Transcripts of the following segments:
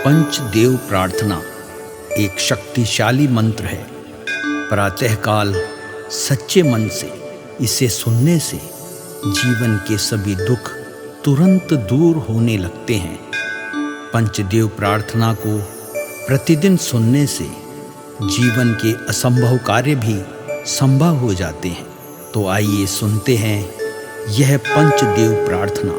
पंचदेव प्रार्थना एक शक्तिशाली मंत्र है। प्रातःकाल सच्चे मन से इसे सुनने से जीवन के सभी दुख तुरंत दूर होने लगते हैं। पंचदेव प्रार्थना को प्रतिदिन सुनने से जीवन के असंभव कार्य भी संभव हो जाते हैं। तो आइए सुनते हैं यह पंचदेव प्रार्थना।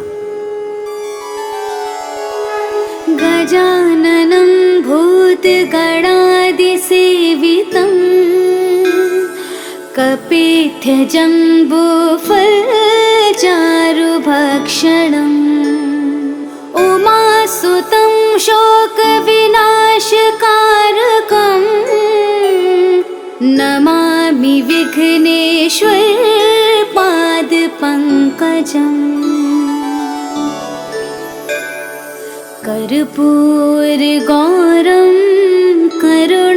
गजाननं भूतगणादिसेवितं कपित्थजम्बूफलचारुभक्षणम् उमासुतं शोकविनाशकारकं नमामि विघ्नेश्वरपादपङ्कजम्। कर्पूरगौरं करुणावतारं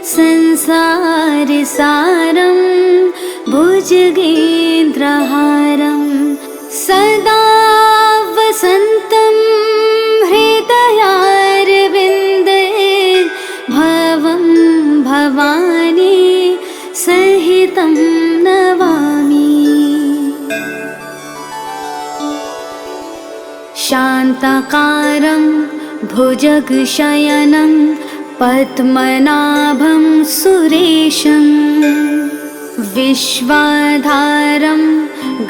संसारसारं भुजगेन्द्रहारं सदा वसन्तं हृदयारविन्दे भवं भवानी सहितं नमामि। शान्ताकारं भुजगशयनं पद्मनाभं सुरेशं विश्वाधारं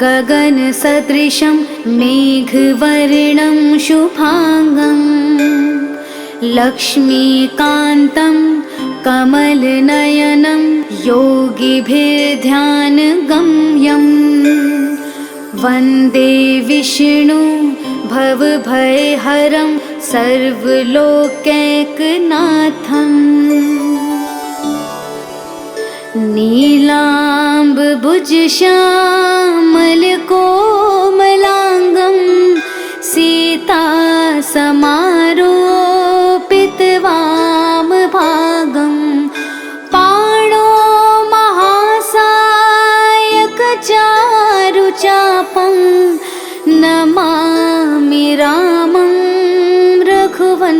गगनसदृशं मेघवर्णं शुभांगं लक्ष्मीकान्तं कमलनयनं योगिभिर्ध्यानगम्यं वन्दे विष्णु भवभयहरं सर्वलोकैकनाथम्। नीलाम्बुजश्यामलकोमलाङ्गं सीतासमारोपितवामभागं पाणो महासायकचारुचापं नमामि रामं रघुवंशनाथम्।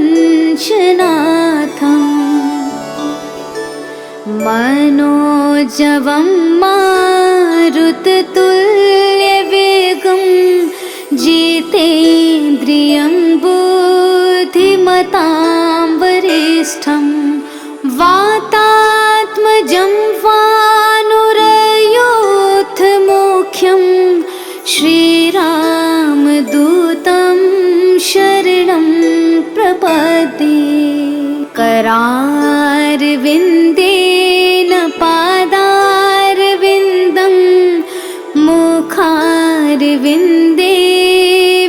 मनोजवं मारुततुल्यवेगं जितेन्द्रियं बुद्धिमतां वरिष्ठं वातात्मजं वानुरयोधमुख्यं श्रीरामदूतं शरणं प्रपद्ये। करारविन्देन पादारविन्दं मुखारविन्दे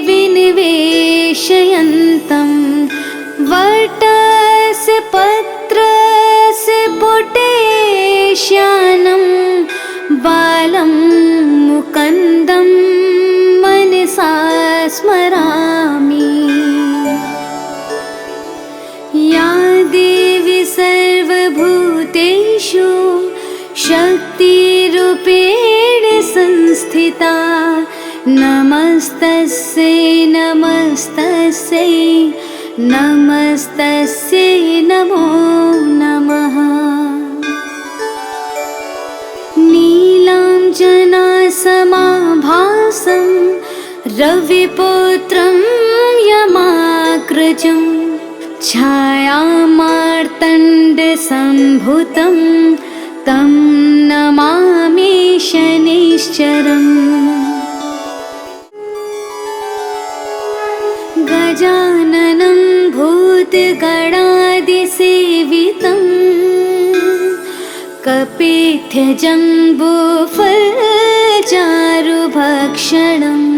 विनिवेशयन्तं वटस्य पत्रस्य पुटेश्यानं बालं मुकुन्दं मनसा स्मरामि। या देवी सर्वभूतेषु शक्तिरूपेण संस्थिता नमस्तस्यै नमस्तस्यै नमस्तस्यै नमो नमः। नीलाञ्जनासमाभासं रविपुत्रं यमाग्रजं छायामार्तण्डसम्भुतं तं नमामि शनैश्चरम्। गजाननं भूतगणादिसेवितं कपित्थजम्बूफलचारुभक्षणम्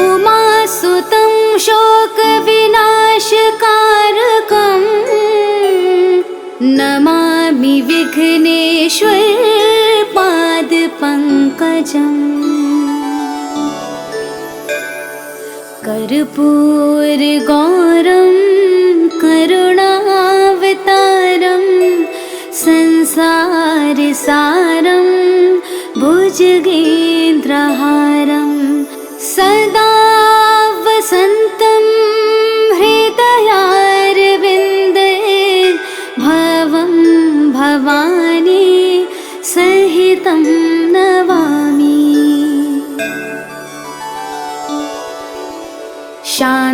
उमासुतं शोकविनाशकारकं नमामि विघ्नेश्वरपादपङ्कजम्। कर्पूरगौरं करुणावतारं संसारसारं भुजगेन्द्रहारं सदा वसन्तं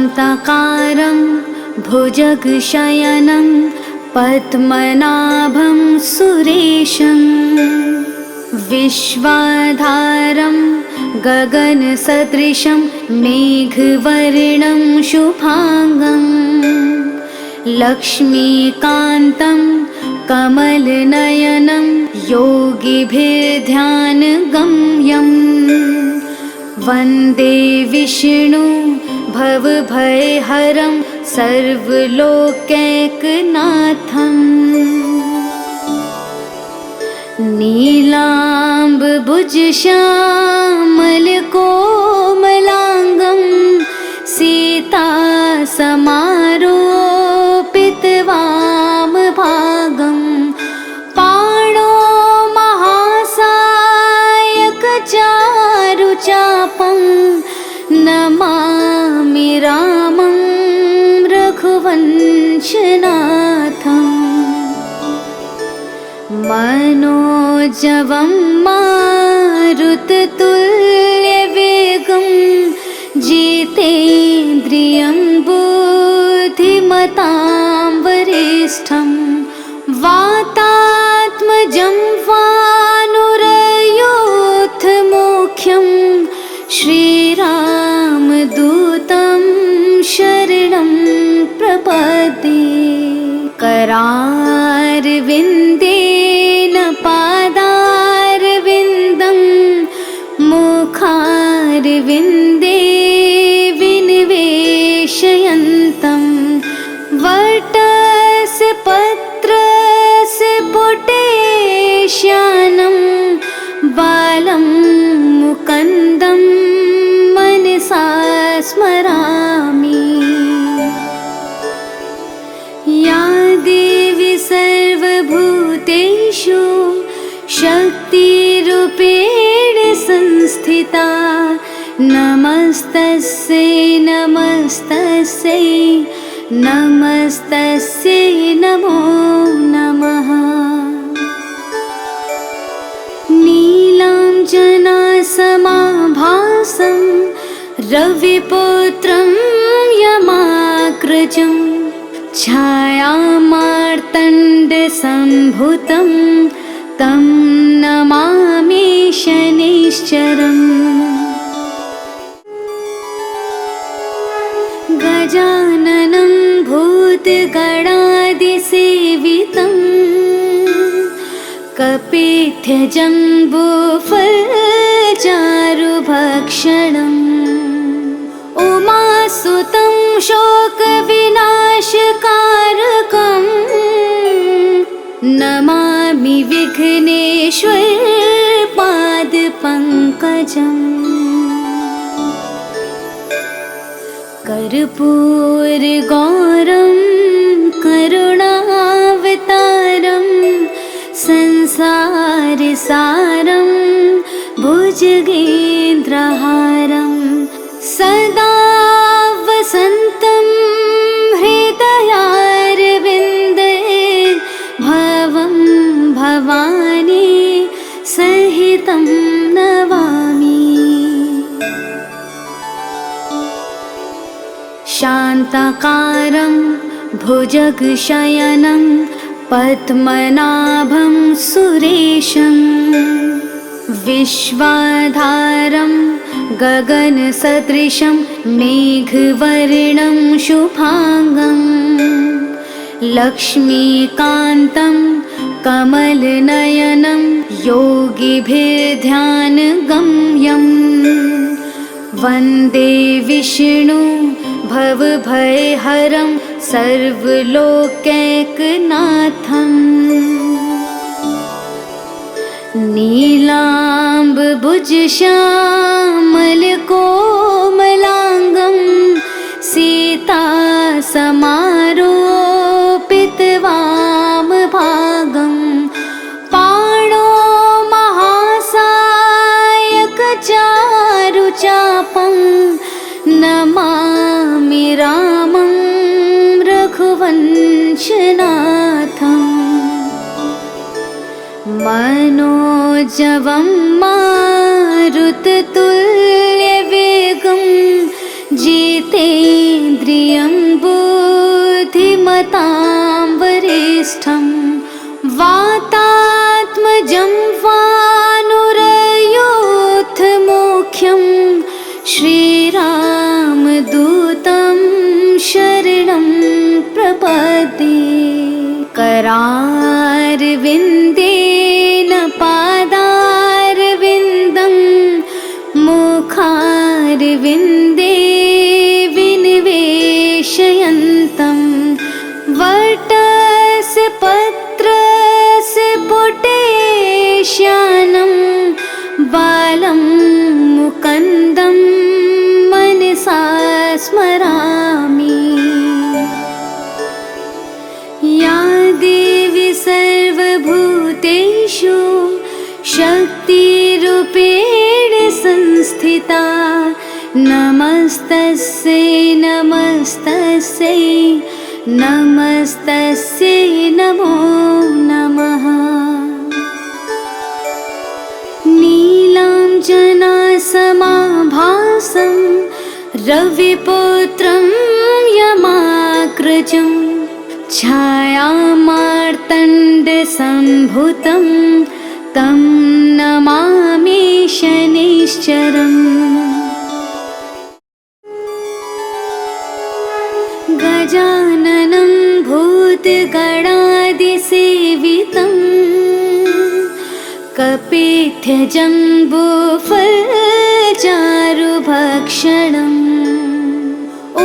शान्ताकारं भुजगशयनं पद्मनाभं सुरेशं विश्वाधारं गगनसदृशं मेघवर्णं शुभांगं लक्ष्मीकान्तं कमलनयनं योगिभिर्ध्यानगम्यं वन्दे विष्णु भवभयहरं सर्वलोकैकनाथम् नीलाम्बुजश्यामलकोमलाङ्गं सीतासमारोपितवामभागं पाणो महासायकचारुचापं नमामि रामं रघुवंशनाथम् मनोजवं मारुततुल्यवेगं जितेन्द्रियं बुद्धिमतां वरिष्ठं वातात्मजं वानुरयूथमुख्यं श्रीरामदूतं शरणं प्रपद्ये करारविन्देन पादारविन्दं मुखारविन्दे विनिवेशयन्तं वटस्य पत्रस्य पुटेश्यानं बालं मुकुन्दं मनसा स्मरामि। या देवी सर्वभूतेषु शक्तिरूपेण संस्थिता नमस्तस्यै नमस्तस्यै नमस्तस्यै नमो नमः। नीलाञ्जनासमाभासं रविपुत्रं यमाग्रजं छायामार्तण्डसम्भुतं तं नमामि शनैश्चरम्। गजाननं भूतगणादिसेवितं कपित्थजम्बूफलचारुभक्षणम् उमासुतं शोकविनाशकारकं नमामि विघ्नेश्वरपादपङ्कजम्। कर्पूरगौरं करुणावतारं संसारसारं भुजगेन्द्रहारं सदा वसन्तं हृदयारविन्दे भवं भवानी सहितं नमामि। शान्ताकारं भुजगशयनं पद्मनाभं सुरेशं विश्वाधारं गगनसदृशं मेघवर्णं शुभांगं लक्ष्मीकान्तं कमलनयनं योगिभिर्ध्यानगम्यं वन्दे विष्णु भवभयहरं सर्वलोकैकनाथम् नीलाम्बुजश्यामलकोमलाङ्गं सीतासमारोपितवामभागं पाणो महासायकचारुचापं नमामि रामं रघुवंशनाथम् मनोजवं मारुततुल्यवेगं जितेन्द्रियं प्रपद्ये करारविन्देन पादारविन्दं मुखारविन्दे विनिवेशयन्तं वटस्य पत्रस्य पुटेश्यानं बालं मुकुन्दं मनसा स्मरामि। या देवी सर्वभूतेषु शक्तिरूपेण संस्थिता नमस्तस्यै नमस्तस्यै नमस्तस्यै नमो नमः। नीलाञ्जनासमाभासं रविपुत्रं यमाग्रजं छायामार्तण्डसम्भुतं तं नमामि शनैश्चरम्। गजाननं भूतगणादिसेवितं कपित्थजम्बूफलचारुभक्षणम्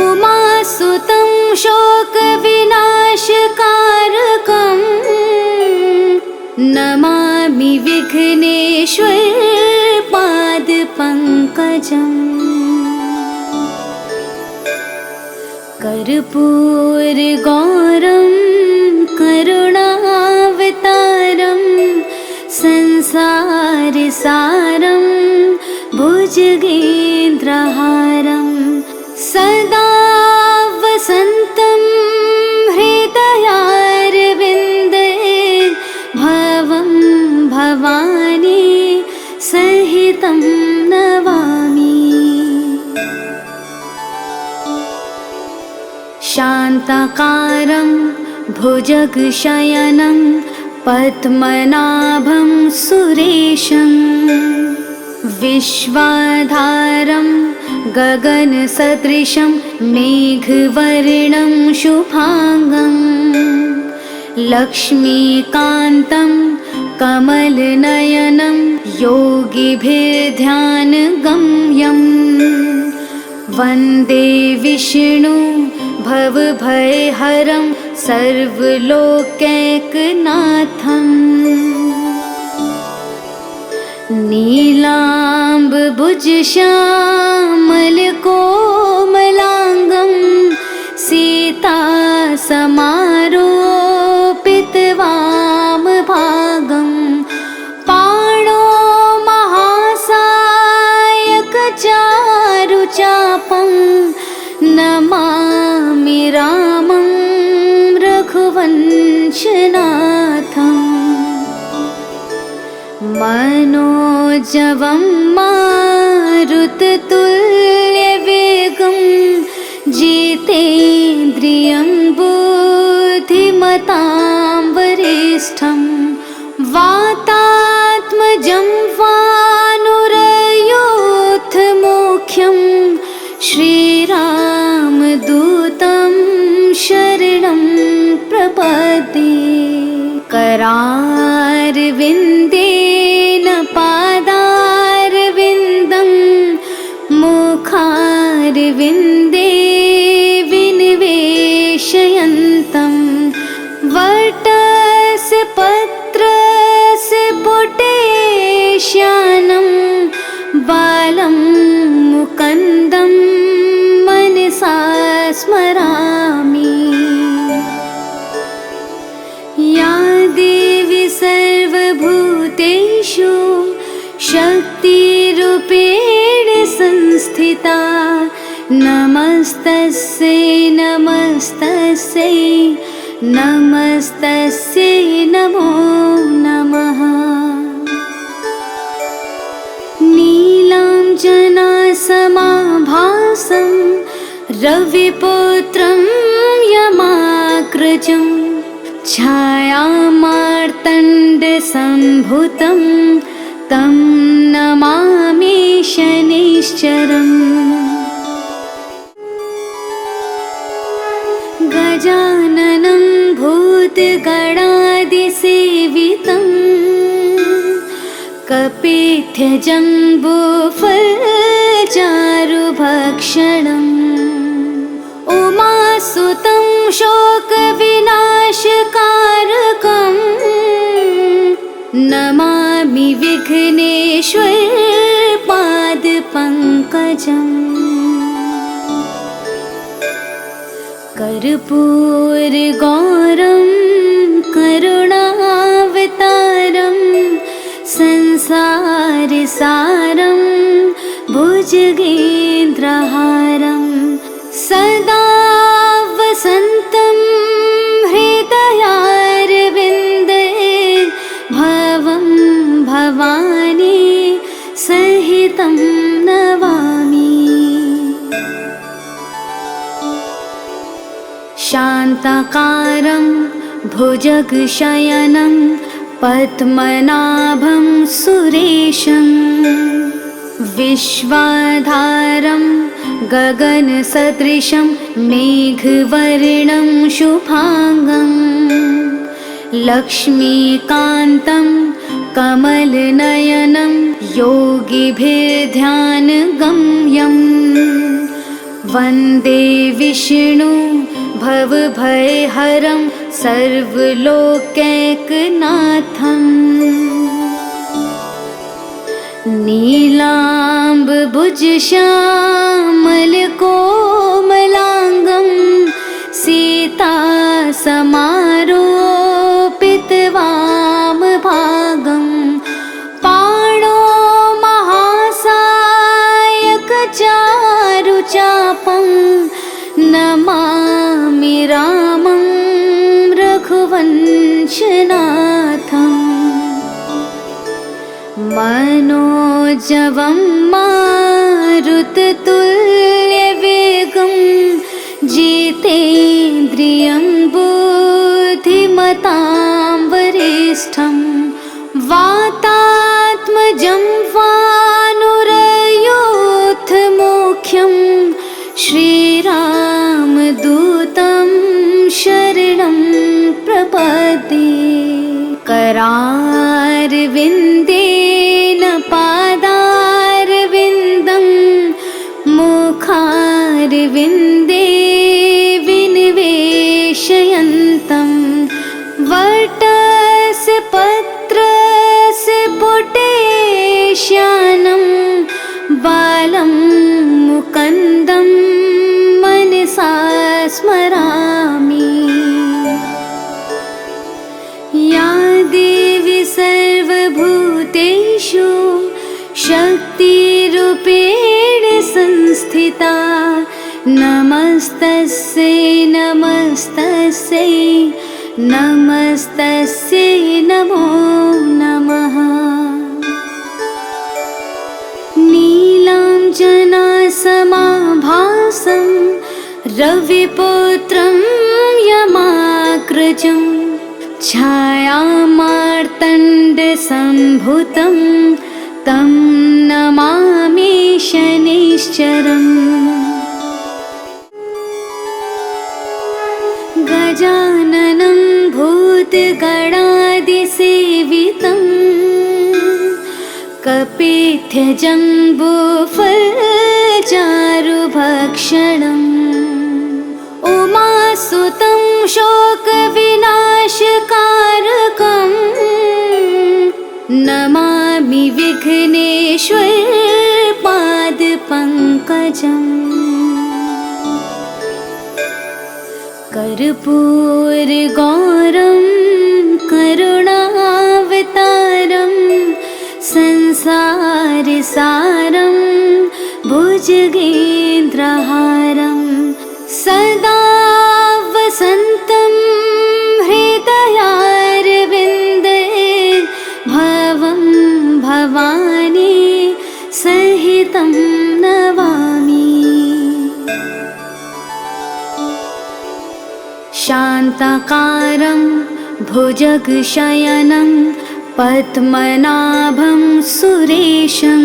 उमासुतं शोकविनाशकारकं नमामि विघ्नेश्वरपादपङ्कजम्। कर्पूरगौरं करुणावतारं संसारसारं भुजगेन्द्रहारं सदा वसन्तं हृदयारविन्दे भवं भवानी सहितं नमामि। शान्ताकारं भुजगशयनं पद्मनाभं सुरेशं विश्वाधारं गगनसदृशं मेघवर्णं शुभांगं लक्ष्मीकान्तं कमलनयनं योगिभिर्ध्यानगम्यं वन्दे विष्णु भवभयहरं सर्वलोकैकनाथम्। नीलाम्बुजश्यामलकोमलाङ्गं सीतासमारोपितवामभागं पाणो महासायकचारुचापं नमामि रामं रघुवंशनाथम्। मनोजवं मारुततुल्यवेगं जितेन्द्रियं बुद्धिमतां वरिष्ठं वातात्मजं वानुरयोधमुख्यं श्रीरामदूतं शरणं प्रपद्ये करारविन्देन पादारविन्दं मुखारविन्दे विनिवेशयन्तं वटस्य पत्रस्य पुटेश्यानं बालं मुकुन्दं मनसा स्मरामि। या देवी सर्वभूतेषु शक्तिरूपेण संस्थिता नमस्तस्यै नमस्तस्यै नमस्तस्यै नमो नमः। नीलाञ्जनासमाभासं रविपुत्रं यमाग्रजं छायामार्तण्डसम्भुतं तं नमामि शनैश्चरम्। गजाननं भूतगणादिसेवितं कपित्यजम्बूफलचारुभक्षणम् उमासुतं शोकविनाशकारकम् नमामि विघ्नेश्वर पादपङ्कजम् कर्पूरगौरं करुणावतारं संसारसारं भुजगेन्द्रहारं सदा वसन्तं हृदयारविन्दे भवं भवानी सहितं नमामि। शान्ताकारं भुजगशयनं पद्मनाभं सुरेशं विश्वाधारं गगनसदृशं मेघवर्णं शुभांगं लक्ष्मीकान्तं कमलनयनं योगिभिर्ध्यानगम्यं वन्दे विष्णु भवभयहरं सर्वलोकैकनाथम् नीलाम्बुजश्यामलकोमलाङ्गं सीतासमारोपितवामभागं पाणो महासायकचारुचापं नमामि रामं रघुवंशनाथम् मनोजवं मारुततुल्यवेगं जितेन्द्रियं बुद्धिमतां वरिष्ठं वातात्मजं वानुरयूथमुख्यं श्रीरामदूतं शरणं प्रपद्ये। करारविन्देन पादारविन्दं मुखारविन्दे विनिवेशयन्तं वटस्य पत्रस्य पुटेश्यानं बालं मुकुन्दं मनसा स्मरामि। या देवी सर्वभूतेषु शक्तिरूपेण संस्थिता नमस्तस्यै नमस्तस्यै नमस्तस्यै नमो नमः। नीलाञ्जनासमाभासं रविपुत्रं यमाग्रजं छायामार्तण्डसम्भुतं तं नमामि शनैश्चरम्। गजाननं भूतगणादिसेवितं कपित्यजम्बूफलचारुभक्षणम् उमासुतं शोकविनाशकारकम् नमामि विघ्नेश्वर पादपङ्कजम् कर्पूरगौरं करुणावतारं संसारसारं भुजगेन्द्रहारं सदा वसन्तं हृदयारविन्दे भवं भवानी सहितं नमामि। शान्ताकारं भुजगशयनं पद्मनाभं सुरेशं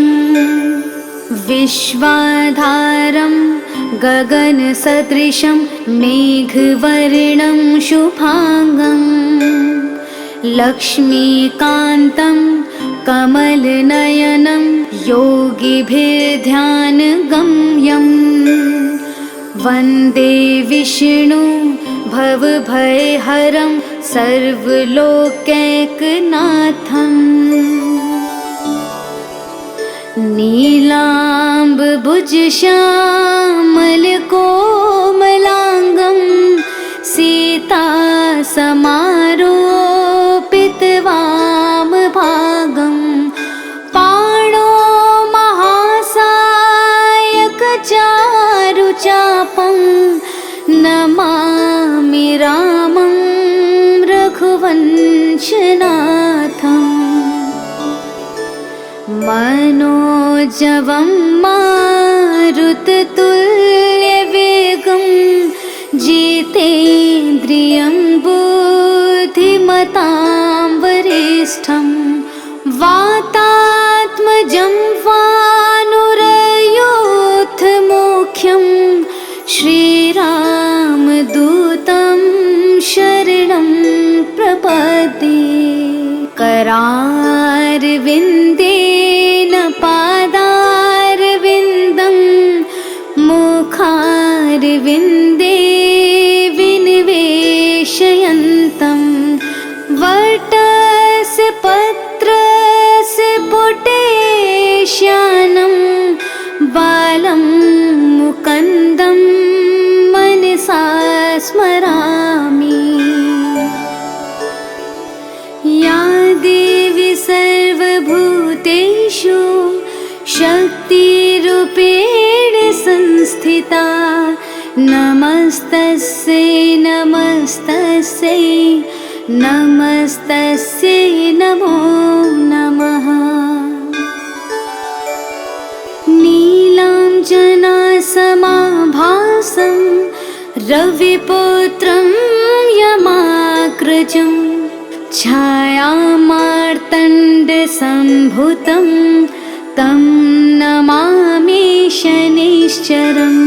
विश्वाधारं गगनसदृशं मेघवर्णं शुभांगं लक्ष्मीकान्तं कमलनयनं योगिभिर्ध्यानगम्यं वन्दे विष्णु भवभयहरं सर्वलोकैकनाथम् नीलाम्बुजश्यामलकोमलाङ्गं सीतासमारोपितवामभागं पाणो महासायकचारुचापं नमामि रामं रघुवंशनाथम् मनोजवं मारुततुल्यवेगं जितेन्द्रियं बुद्धिमतां वरिष्ठं वातात्मजं वानुरयोधमुख्यं श्रीरामदूतं शरणं प्रपद्ये करारविन्देन पादारविन्दं मुखारविन्दे विनिवेशयन्तं वटस्य पत्रस्य पुटेश्यानं बालं मुकुन्दं मनसा स्मरामि। या देवी सर्वभूतेषु शक्तिरूपेण संस्थिता नमस्तस्यै नमस्तस्यै नमस्तस्यै नमो नमः। नीलाञ्जनासमाभासं रविपुत्रं यमाग्रजं छायामार्तण्डसम्भुतं तं नमामि शनैश्चरम्